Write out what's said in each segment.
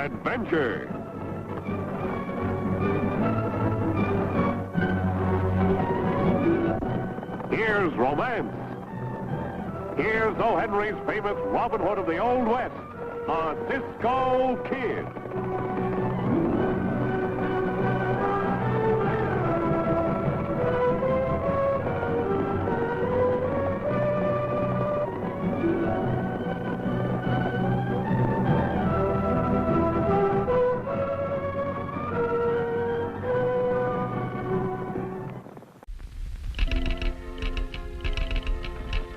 adventure. Here's romance. Here's O. Henry's famous Robin Hood of the Old West, a Cisco Kid.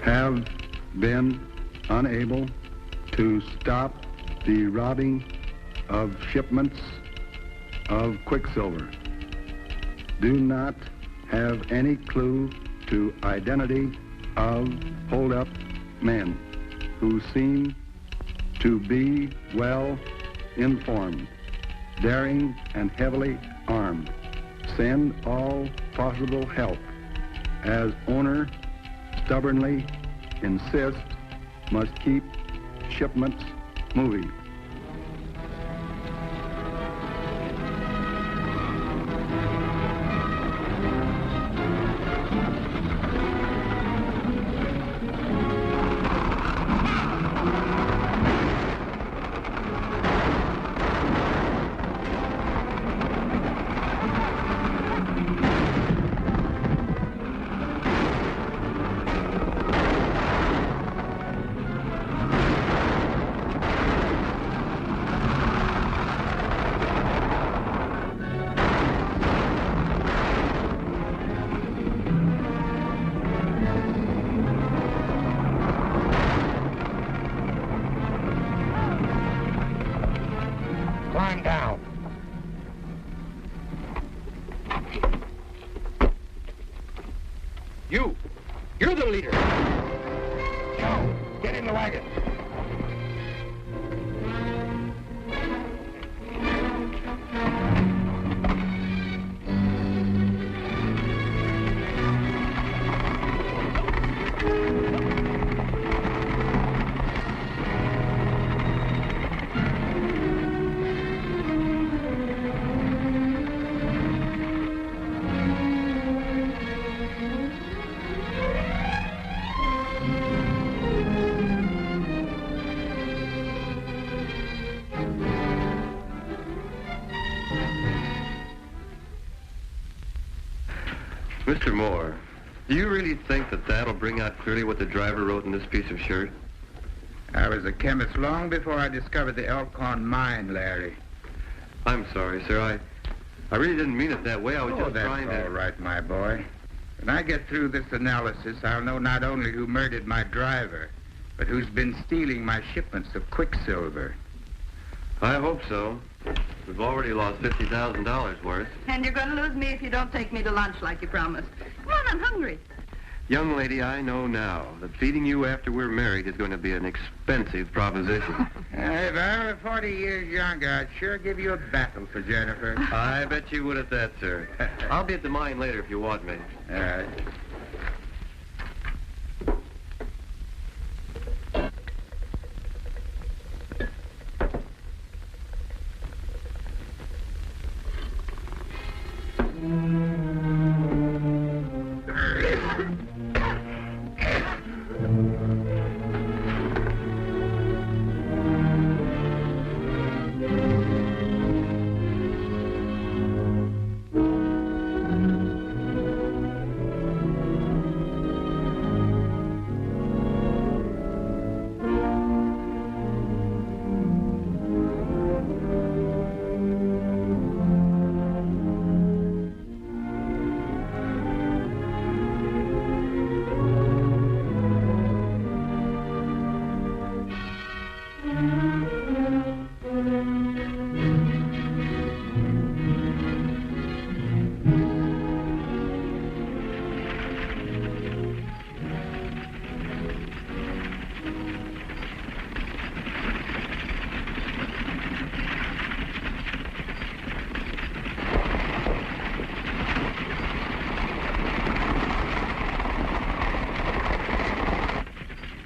Have been unable to stop the robbing of shipments of Quicksilver. Do not have any clue to identity of hold-up men who seem to be well informed, daring and heavily armed. Send all possible help, as owner stubbornly insists must keep shipments moving. Climb down. You're the leader. Joe, get in the wagon. Mr. Moore, do you really think that that'll bring out clearly what the driver wrote in this piece of shirt? I was a chemist long before I discovered the Elkhorn mine, Larry. I'm sorry, sir. I really didn't mean it that way. I was just trying to... That's all right, my boy. When I get through this analysis, I'll know not only who murdered my driver, but who's been stealing my shipments of Quicksilver. I hope so. We've already lost $50,000 worth. And you're going to lose me if you don't take me to lunch like you promised. Come on, I'm hungry. Young lady, I know now that feeding you after we're married is going to be an expensive proposition. If I were 40 years younger, I'd sure give you a battle for Jennifer. I bet you would at that, sir. I'll be at the mine later if you want me. All right.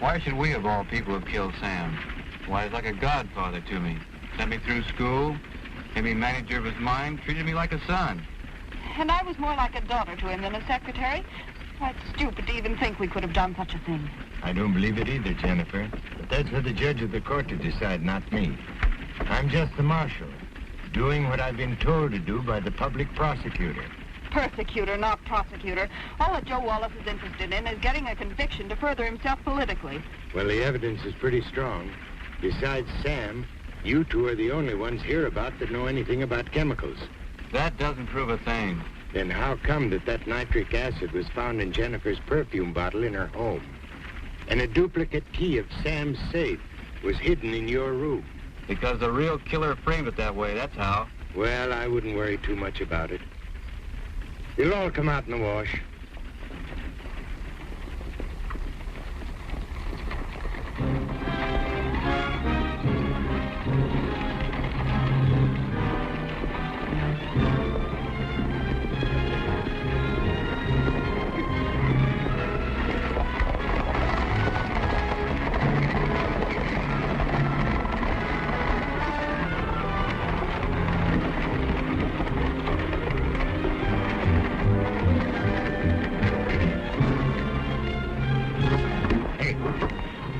Why should we, of all people, have killed Sam? Why, he's like a godfather to me. Sent me through school, made me manager of his mine, treated me like a son. And I was more like a daughter to him than a secretary. Quite stupid to even think we could have done such a thing. I don't believe it either, Jennifer. But that's for the judge of the court to decide, not me. I'm just the marshal, doing what I've been told to do by the public prosecutor. Persecutor, not prosecutor. All that Joe Wallace is interested in is getting a conviction to further himself politically. Well, the evidence is pretty strong. Besides Sam, you two are the only ones hereabout that know anything about chemicals. That doesn't prove a thing. Then how come that nitric acid was found in Jennifer's perfume bottle in her home? And a duplicate key of Sam's safe was hidden in your room? Because the real killer framed it that way, that's how. Well, I wouldn't worry too much about it. You'll all come out in the wash.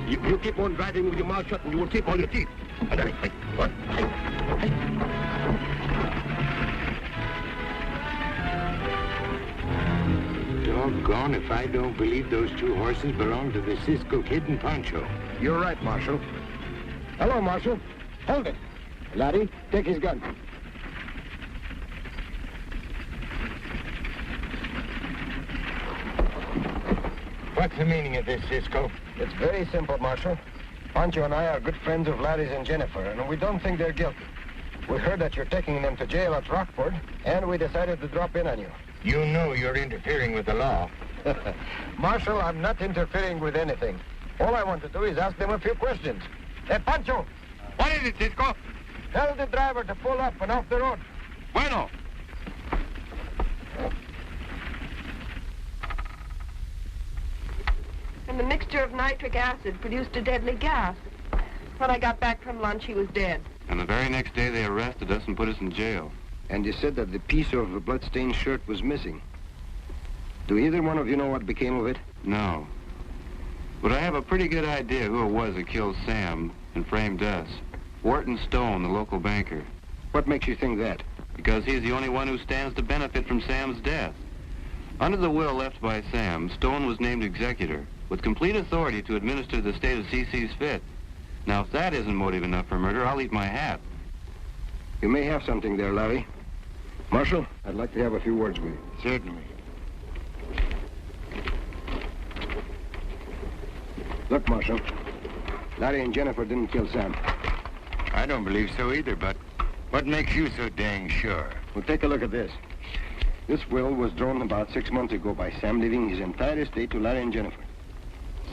You keep on driving with your mouth shut and you will keep all your teeth. What? Doggone if I don't believe those two horses belong to the Cisco Kid and Pancho. You're right, Marshal. Hello, Marshal. Hold it. Laddie, take his gun. What's the meaning of this, Cisco? It's very simple, Marshal. Pancho and I are good friends of Laddie's and Jennifer, and we don't think they're guilty. We heard that you're taking them to jail at Rockford, and we decided to drop in on you. You know you're interfering with the law. Marshal, I'm not interfering with anything. All I want to do is ask them a few questions. Hey, Pancho! What is it, Cisco? Tell the driver to pull up and off the road. Bueno. And the mixture of nitric acid produced a deadly gas. When I got back from lunch, he was dead. And the very next day they arrested us and put us in jail. And you said that the piece of the bloodstained shirt was missing. Do either one of you know what became of it? No. But I have a pretty good idea who it was that killed Sam and framed us. Wharton Stone, the local banker. What makes you think that? Because he's the only one who stands to benefit from Sam's death. Under the will left by Sam, Stone was named executor, with complete authority to administer the state as he sees fit. Now, if that isn't motive enough for murder, I'll eat my hat. You may have something there, Larry. Marshal, I'd like to have a few words with you. Certainly. Look, Marshal, Larry and Jennifer didn't kill Sam. I don't believe so either, but what makes you so dang sure? Well, take a look at this. This will was drawn about 6 months ago by Sam, leaving his entire estate to Larry and Jennifer.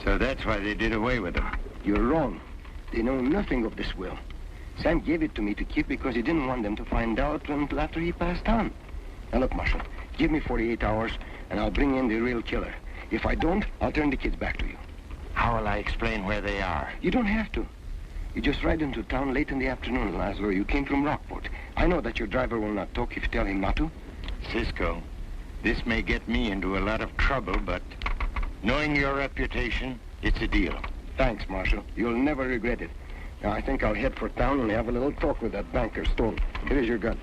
So that's why they did away with him. You're wrong. They know nothing of this will. Sam gave it to me to keep because he didn't want them to find out until after he passed on. Now, look, Marshal, give me 48 hours, and I'll bring in the real killer. If I don't, I'll turn the kids back to you. How will I explain where they are? You don't have to. You just ride into town late in the afternoon, as though you came from Rockport. I know that your driver will not talk if you tell him not to. Cisco, this may get me into a lot of trouble, but knowing your reputation, it's a deal. Thanks, Marshal. You'll never regret it. Now, I think I'll head for town and have a little talk with that banker, Stone. Here's your gun.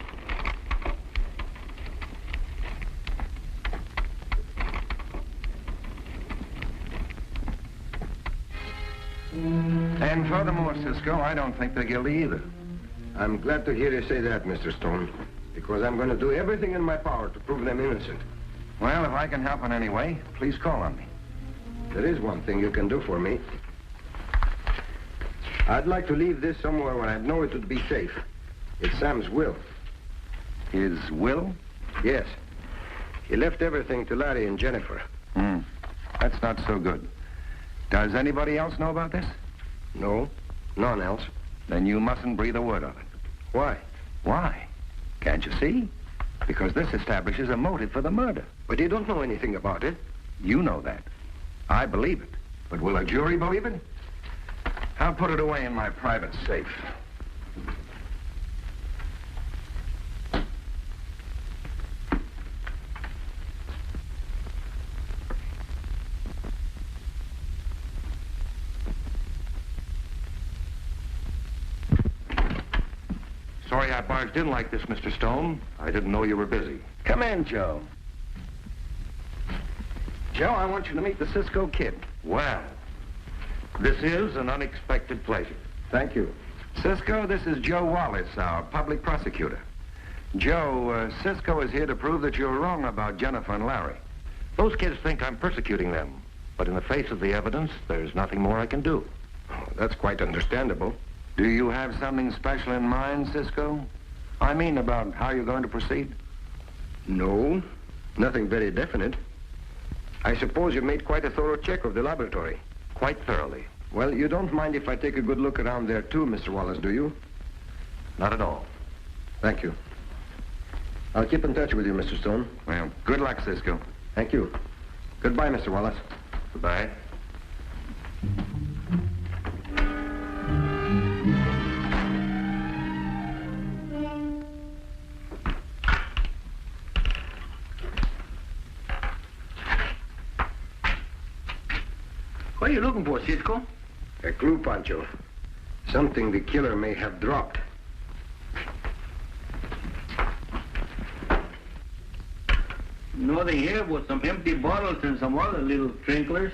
And furthermore, Cisco, I don't think they're guilty either. I'm glad to hear you say that, Mr. Stone, because I'm going to do everything in my power to prove them innocent. Well, if I can help in any way, please call on me. There is one thing you can do for me. I'd like to leave this somewhere where I know it would be safe. It's Sam's will. His will? Yes. He left everything to Larry and Jennifer. That's not so good. Does anybody else know about this? No, none else. Then you mustn't breathe a word of it. Why? Why? Can't you see? Because this establishes a motive for the murder. But you don't know anything about it. You know that. I believe it. But will a jury believe it? I'll put it away in my private safe. Sorry I barged in like this, Mr. Stone. I didn't know you were busy. Come in, Joe. Joe, I want you to meet the Cisco Kid. Well, this is an unexpected pleasure. Thank you. Cisco, this is Joe Wallace, our public prosecutor. Joe, Cisco is here to prove that you're wrong about Jennifer and Larry. Those kids think I'm persecuting them, but in the face of the evidence, there's nothing more I can do. Oh, that's quite understandable. Do you have something special in mind, Cisco? I mean, about how you're going to proceed? No, nothing very definite. I suppose you've made quite a thorough check of the laboratory. Quite thoroughly. Well, you don't mind if I take a good look around there, too, Mr. Wallace, do you? Not at all. Thank you. I'll keep in touch with you, Mr. Stone. Well, good luck, Cisco. Thank you. Goodbye, Mr. Wallace. Goodbye. What are you looking for, Cisco? A clue, Pancho. Something the killer may have dropped. Nothing here but some empty bottles and some other little sprinklers.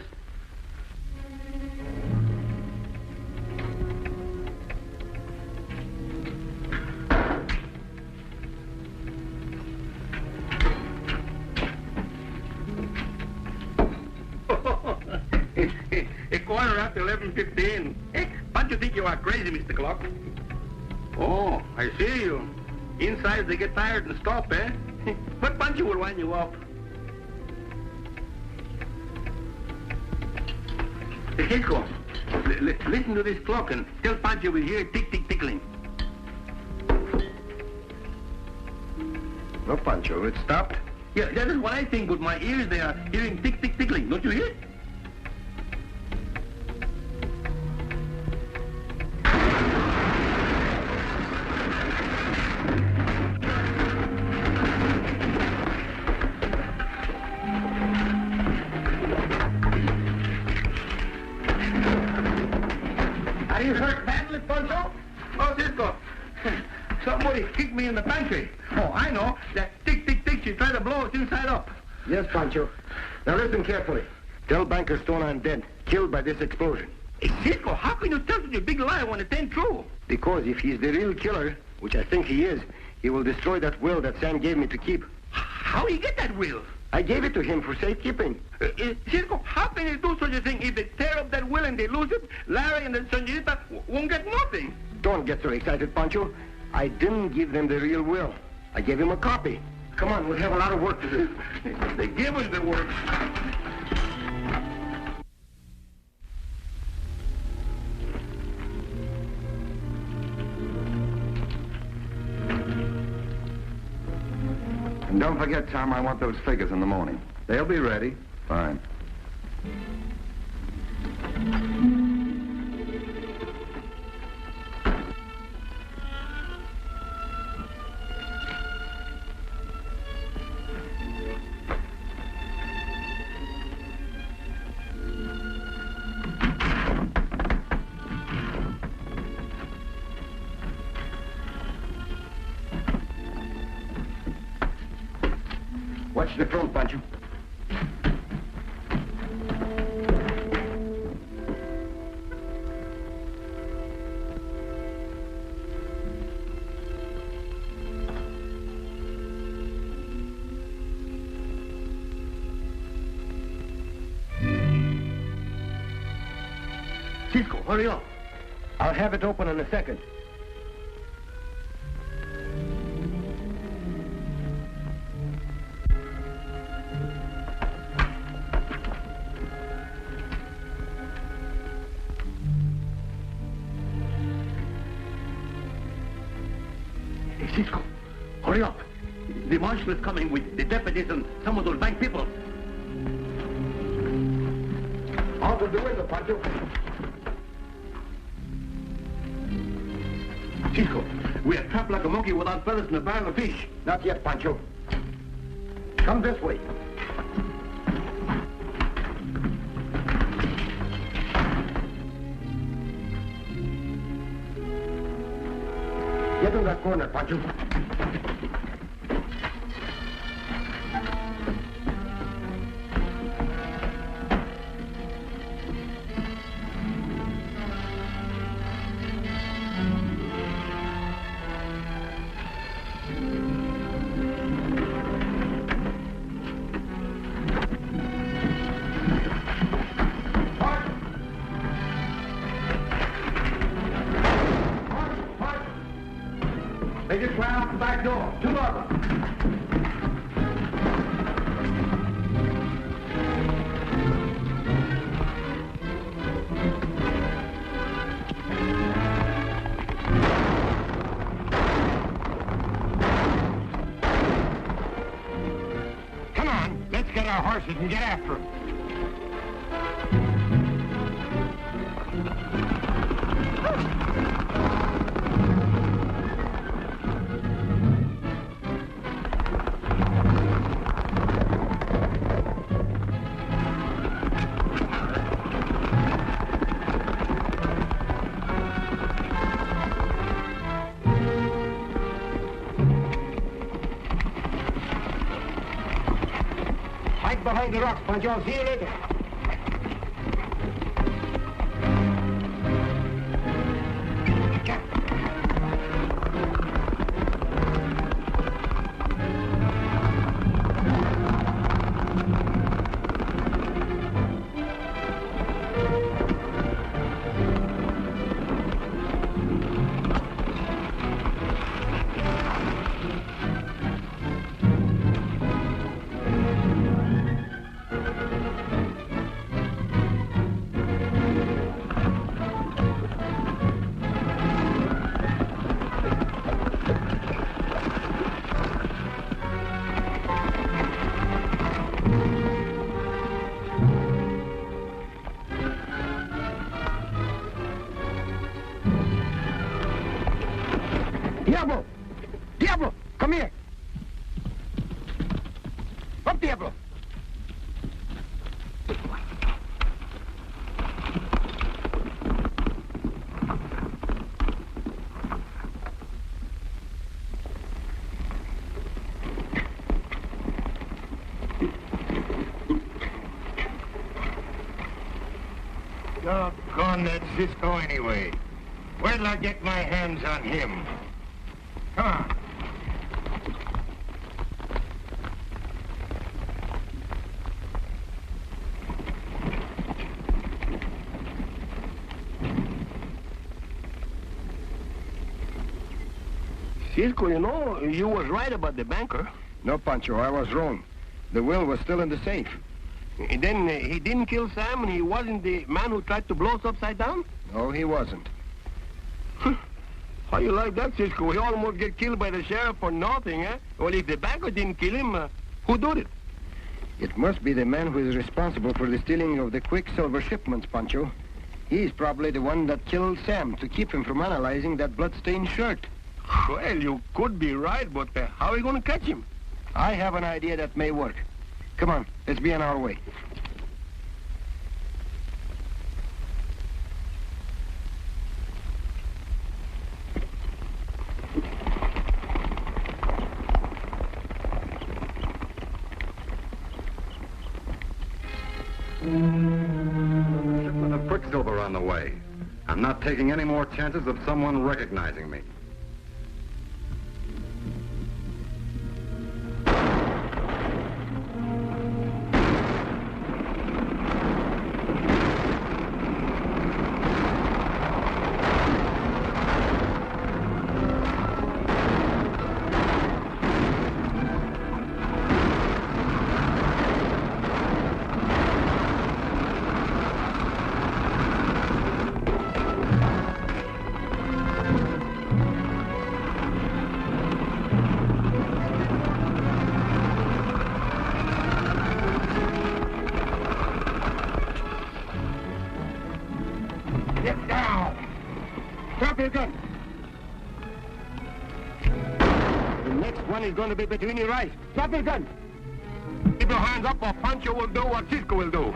A quarter after 11:15. Don't you think you are crazy, Mr. Clock? Oh, I see you. Inside they get tired and stop, eh? But Pancho will wind you up. Hey, Cisco, listen to this clock and tell Pancho we hear tick-tick-tickling. No, Pancho, it stopped. Yeah, that is what I think, but my ears, they are hearing tick-tick-tickling. Don't you hear it? Are you hurt badly, Pancho? Oh, Cisco, somebody kicked me in the pantry. Oh, I know. That tick-tick-tick, she tried to blow us inside up. Yes, Pancho. Now listen carefully. Tell Banker Stone I'm dead, killed by this explosion. Hey, Cisco, how can you tell such a big lie when it ain't true? Because if he's the real killer, which I think he is, he will destroy that will that Sam gave me to keep. How do you get that will? I gave it to him for safekeeping. Cisco, how can you do such a thing? If they tear up that will and they lose it, Larry and the Senorita won't get nothing. Don't get so excited, Pancho. I didn't give them the real will. I gave him a copy. Come on, we'll have a lot of work to do. They give us the work. And don't forget, Tom, I want those figures in the morning. They'll be ready. Fine. Watch the front, Pancho. Cisco, hurry up. I'll have it open in a second. Hey, Cisco, hurry up. The marshal is coming with the deputies and some of those bank people. Out of the window, Pancho. Cisco, we are trapped like a monkey without feathers in a barrel of fish. Not yet, Pancho. Come this way. Get in that corner, Pancho. They just ran out the back door. Two of them. Come on, let's get our horses and get after them. Hide behind the rocks, Pancho. I'll see you later. Diablo! Diablo! Come here! Up, Diablo! Doggone that Cisco anyway. Where'll I get my hands on him? Come on. Cisco, you know, you was right about the banker. No, Pancho, I was wrong. The will was still in the safe. And then he didn't kill Sam, and he wasn't the man who tried to blow us upside down? No, he wasn't. How you like that, Cisco? He almost get killed by the sheriff for nothing, eh? Well, if the banker didn't kill him, who did it? It must be the man who is responsible for the stealing of the Quicksilver shipments, Pancho. He's probably the one that killed Sam to keep him from analyzing that blood-stained shirt. Well, you could be right, but how are we going to catch him? I have an idea that may work. Come on, let's be on our way. Shipment of Quicksilver on the way. I'm not taking any more chances of someone recognizing me. Get down! Drop your gun! The next one is going to be between your eyes. Drop your gun! Keep your hands up or Pancho will do what Cisco will do.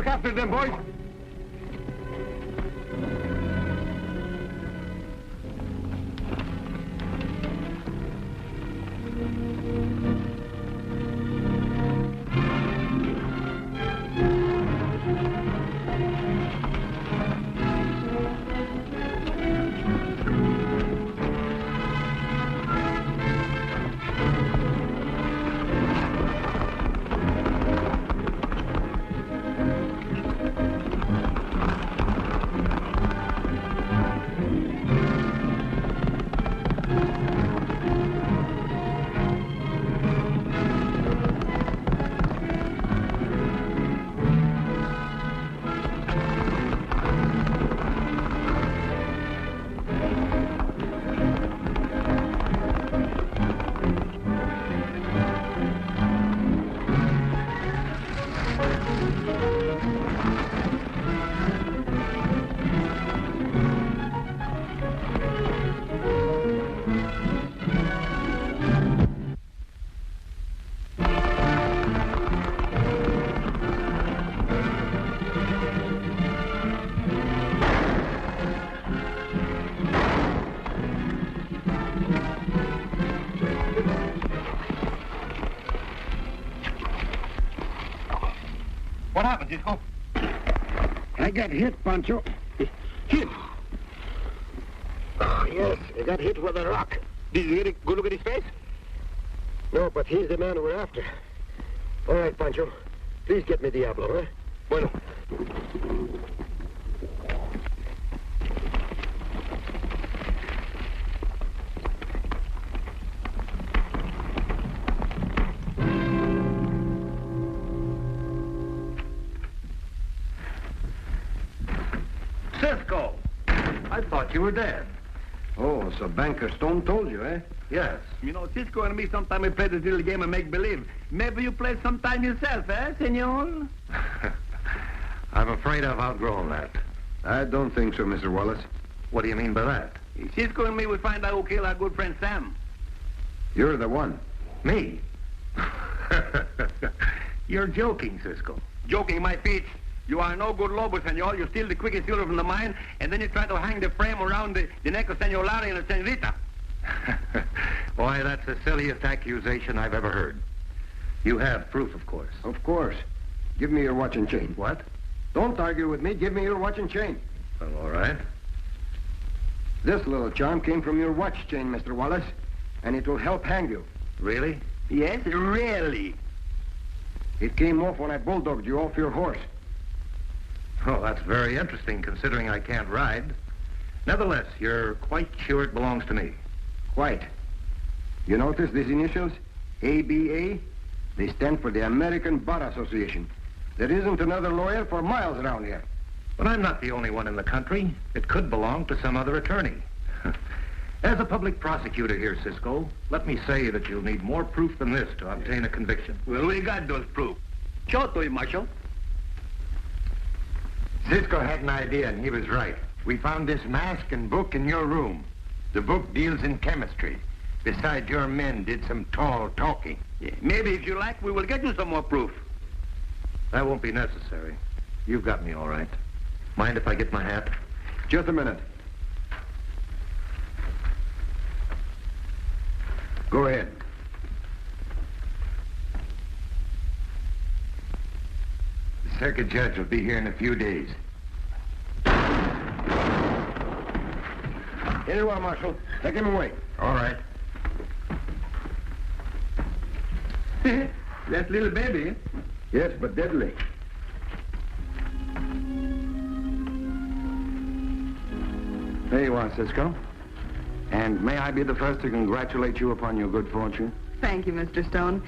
Look after them, boys. What happened, Cisco? I got hit, Pancho. Hit? Oh, yes, I got hit with a rock. Did you get a good look at his face? No, but he's the man we're after. All right, Pancho. Please get me Diablo, eh? Bueno. Cisco! I thought you were dead. Oh, so Banker Stone told you, eh? Yes. You know, Cisco and me, sometime we play this little game of make-believe. Maybe you play sometime yourself, eh, senor? I'm afraid I've outgrown that. I don't think so, Mr. Wallace. What do you mean by that? Cisco and me will find out who killed our good friend Sam. You're the one. Me? You're joking, Cisco. Joking my feet. You are no good lobo, senor. You steal the Quicksilver from the mine, and then you try to hang the frame around the neck of Senor Larry and the senorita. Why, that's the silliest accusation I've ever heard. You have proof, of course. Of course. Give me your watch and chain. What? Don't argue with me. Give me your watch and chain. Well, all right. This little charm came from your watch chain, Mr. Wallace, and it will help hang you. Really? Yes, really. It came off when I bulldogged you off your horse. Oh, that's very interesting, considering I can't ride. Nevertheless, you're quite sure it belongs to me. Quite. You notice these initials? ABA? They stand for the American Bar Association. There isn't another lawyer for miles around here. But I'm not the only one in the country. It could belong to some other attorney. As a public prosecutor here, Cisco, let me say that you'll need more proof than this to obtain a conviction. Well, we got those proof. Show it to him, Marshal. Cisco had an idea, and he was right. We found this mask and book in your room. The book deals in chemistry. Besides, your men did some tall talking. Yeah, maybe if you like, we will get you some more proof. That won't be necessary. You've got me all right. Mind if I get my hat? Just a minute. Go ahead. The circuit judge will be here in a few days. Here you are, Marshal. Take him away. All right. That little baby. Yes, but deadly. There you are, Cisco. And may I be the first to congratulate you upon your good fortune? Thank you, Mr. Stone.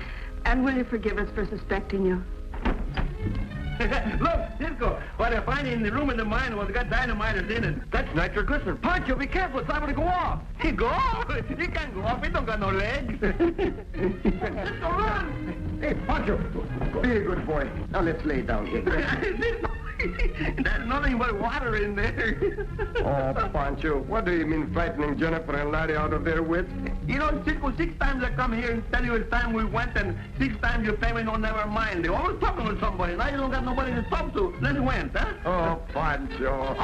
And will you forgive us for suspecting you? Look, Cisco, what I find in the room in the mine was got dynamiters in it. That's nitroglycerin. Pancho, be careful. It's liable to go off. He go off? He can't go off. He don't got no legs. Cisco, run! Hey, Pancho, be a good boy. Now let's lay down here. Cisco. There's nothing but water in there. Oh, Pancho, what do you mean frightening Jennifer and Larry out of their wits? You know, Cisco, 6 times I come here and tell you it's time we went, and 6 times you pay me no never mind. They're always talking with somebody. Now you don't got nobody to talk to. Let's went, huh? Oh, Pancho.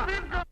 Cisco!